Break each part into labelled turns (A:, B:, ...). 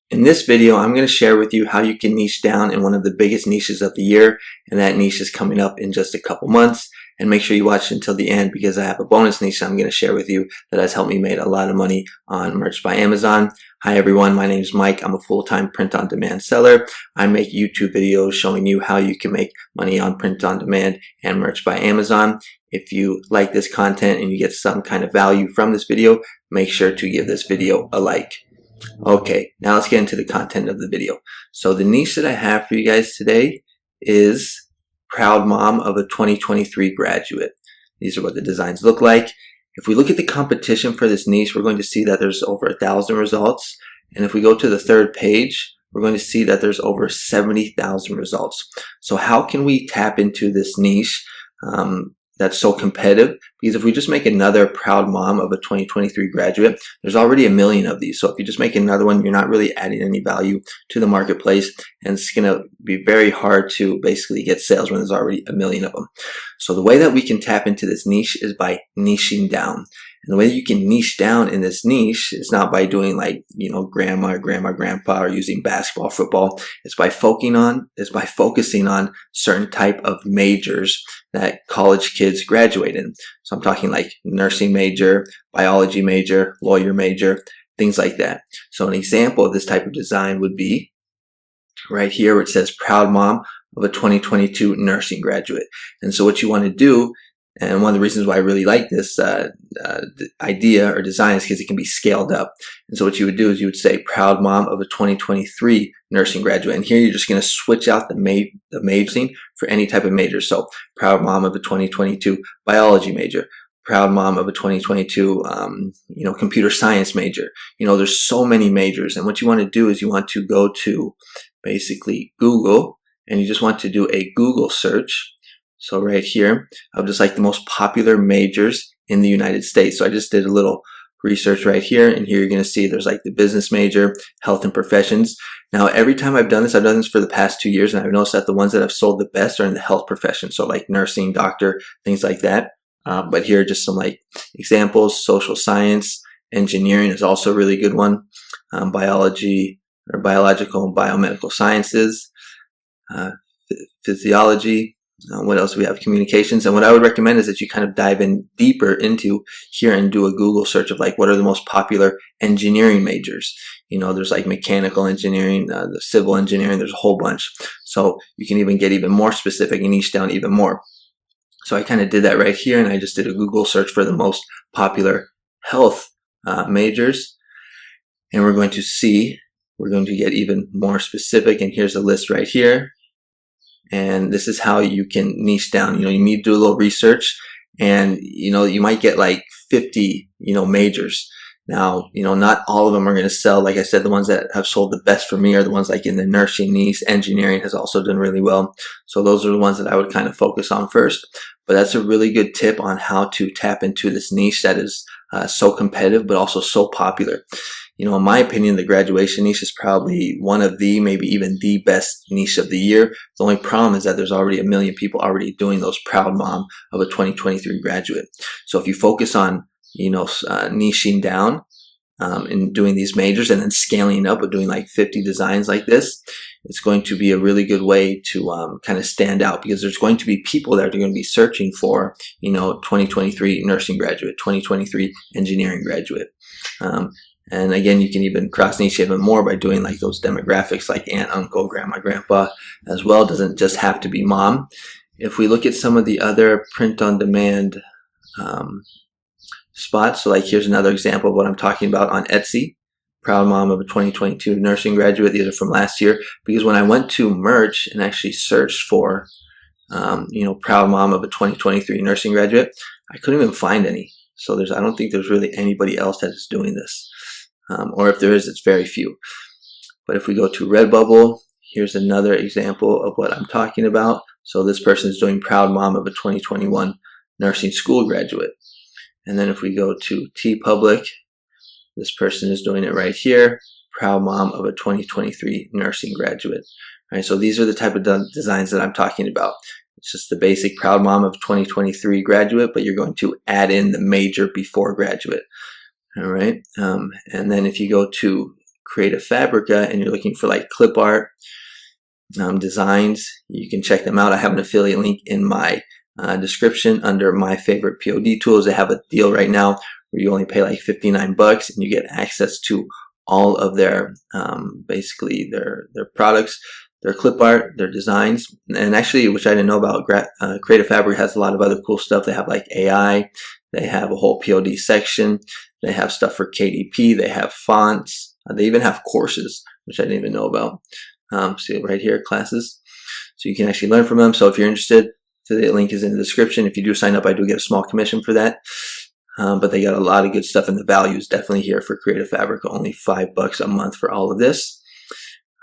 A: In this video, I'm going to share with you how you can niche down in one of the biggest niches of the year, and that niche is coming up in just a couple months. And make sure you watch until the end because I have a bonus niche I'm going to share with you that has helped me make a lot of money on Merch by Amazon. Hi everyone, my name is Mike. I'm a full-time print-on-demand seller. I make YouTube videos showing you how you can make money on print-on-demand and Merch by Amazon. If you like this content and you get some kind of value from this video, make sure to give this video a like. Okay, now let's get into the content of the video. So the niche that I have for you guys today is proud mom of a 2023 graduate. These are what the designs look like. If we look at the competition for this niche, we're going to see that there's over 1,000 results. And if we go to the third page, we're going to see that there's over 70,000 results. So how can we tap into this niche that's so competitive? Because if we just make another proud mom of a 2023 graduate, there's already 1 million of these. So if you just make another one, you're not really adding any value to the marketplace, and it's going to be very hard to basically get sales when there's already 1 million of them. So the way that we can tap into this niche is by niching down. And the way that you can niche down in this niche is not by doing like, grandma, grandpa, or using basketball, football. It's by focusing on certain type of majors that college kids graduate in. So I'm talking like nursing major, biology major, lawyer major, things like that. So an example of this type of design would be right here where it says proud mom of a 2022 nursing graduate. And so what you want to do, and one of the reasons why I really like this idea or design is because it can be scaled up. And so what you would do is you would say proud mom of a 2023 nursing graduate. And here you're just going to switch out the major for any type of major. So proud mom of a 2022 biology major. Proud mom of a 2022, computer science major. There's so many majors. And what you want to do is you want to go to basically Google, and you just want to do a Google search. So right here, of just like the most popular majors in the United States. So I just did a little research right here, and here you're going to see there's like the business major, health and professions. Now, every time I've done this for the past 2 years, and I've noticed that the ones that have sold the best are in the health profession. So like nursing, doctor, things like that. But here are just some like examples. Social science, engineering is also a really good one. Biology or biological and biomedical sciences, physiology. What else do we have? Communications. And what I would recommend is that you kind of dive in deeper into here and do a Google search of like what are the most popular engineering majors. There's like mechanical engineering, the civil engineering, there's a whole bunch. So you can even get even more specific and niche down even more. So I kind of did that right here, and I just did a Google search for the most popular health majors. And we're going to get even more specific, and here's a list right here. And this is how you can niche down. You need to do a little research, and you might get like 50 majors. Now, not all of them are going to sell. Like I said, the ones that have sold the best for me are the ones like in the nursing niche. Engineering has also done really well. So those are the ones that I would kind of focus on first. But that's a really good tip on how to tap into this niche that is so competitive, but also so popular. In my opinion, the graduation niche is probably one of the, maybe even the best niche of the year. The only problem is that there's already 1 million people already doing those proud mom of a 2023 graduate. So if you focus on, niching down and doing these majors and then scaling up and doing like 50 designs like this, it's going to be a really good way to kind of stand out, because there's going to be people that are going to be searching for, 2023 nursing graduate, 2023 engineering graduate. And again, you can even cross niche even more by doing like those demographics like aunt, uncle, grandma, grandpa as well. It doesn't just have to be mom. If we look at some of the other print-on-demand spots, so like here's another example of what I'm talking about on Etsy. Proud mom of a 2022 nursing graduate. These are from last year, because when I went to Merch and actually searched for, proud mom of a 2023 nursing graduate, I couldn't even find any. So I don't think there's really anybody else that is doing this. Or if there is, it's very few. But if we go to Redbubble, here's another example of what I'm talking about. So this person is doing proud mom of a 2021 nursing school graduate. And then if we go to TeePublic, this person is doing it right here. Proud mom of a 2023 nursing graduate. All right, so these are the type of designs that I'm talking about. It's just the basic proud mom of 2023 graduate, but you're going to add in the major before graduate. All right. And then if you go to Creative Fabrica and you're looking for like clip art designs, you can check them out. I have an affiliate link in my description under my favorite POD tools. They have a deal right now where you only pay like 59 bucks and you get access to all of their basically their products, their clip art, their designs, and actually, which I didn't know about, Creative Fabric has a lot of other cool stuff. They have like AI, they have a whole POD section, they have stuff for KDP, they have fonts, they even have courses, which I didn't even know about. See right here, classes, so you can actually learn from them. So if you're interested, the link is in the description. If you do sign up, I do get a small commission for that. But they got a lot of good stuff, and the value is definitely here for Creative Fabric. Only $5 a month for all of this.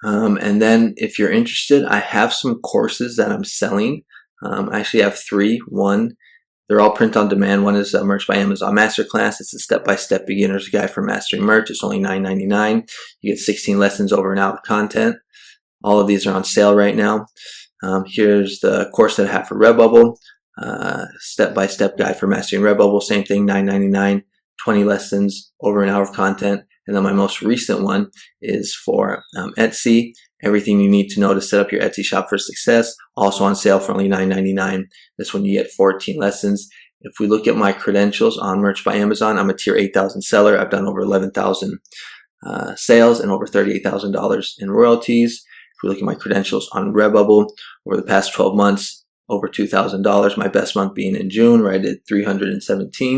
A: And then if you're interested, I have some courses that I'm selling. I actually have 3. One, they're all print on demand. One is a Merch by Amazon Masterclass. It's a step-by-step beginner's guide for mastering merch. It's only $9.99. You get 16 lessons over an hour of content. All of these are on sale right now. Here's the course that I have for Redbubble. Step-by-step guide for mastering Redbubble. Same thing, $9.99, 20 lessons, over an hour of content. And then my most recent one is for Etsy. Everything you need to know to set up your Etsy shop for success. Also on sale for only $9.99. This one you get 14 lessons. If we look at my credentials on Merch by Amazon, I'm a tier 8,000 seller. I've done over 11,000 sales and over $38,000 in royalties. If we look at my credentials on Redbubble, over the past 12 months, over $2,000, my best month being in June, where I did 317.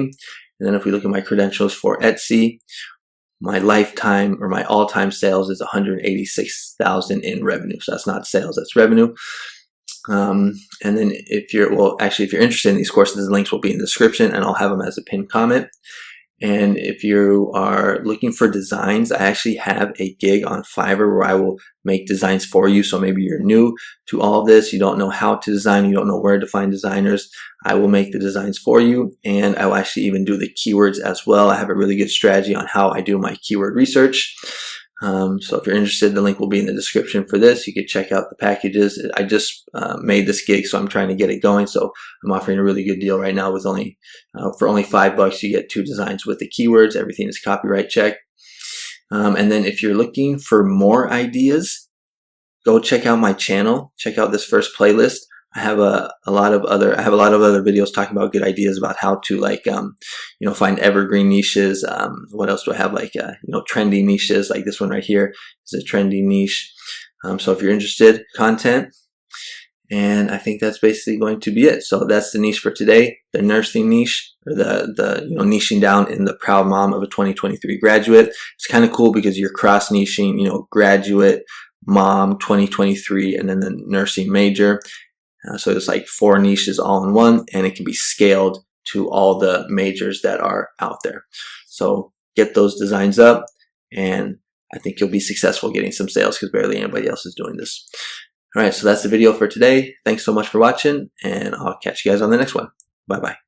A: And then if we look at my credentials for Etsy, my lifetime or my all-time sales is 186,000 in revenue. So that's not sales, that's revenue. And then if you're interested in these courses, the links will be in the description and I'll have them as a pinned comment. And if you are looking for designs, I actually have a gig on Fiverr where I will make designs for you. So maybe you're new to all of this, you don't know how to design, you don't know where to find designers. I will make the designs for you, and I will actually even do the keywords as well. I have a really good strategy on how I do my keyword research. So if you're interested, the link will be in the description for this. You can check out the packages. I just made this gig, so I'm trying to get it going. So I'm offering a really good deal right now with for only $5, you get 2 designs with the keywords. Everything is copyright checked. And then if you're looking for more ideas, go check out my channel. Check out this first playlist. I have a lot of other videos talking about good ideas about how to find evergreen niches. What else do I have? Trendy niches, like this one right here is a trendy niche. So if you're interested, content. And I think that's basically going to be it. So that's the niche for today, the nursing niche, or the niching down in the proud mom of a 2023 graduate. It's kind of cool because you're cross niching, graduate, mom, 2023, and then the nursing major. So it's like 4 niches all in one, and it can be scaled to all the majors that are out there. So get those designs up, and I think you'll be successful getting some sales because barely anybody else is doing this. All right, so that's the video for today. Thanks so much for watching, and I'll catch you guys on the next one. Bye-bye.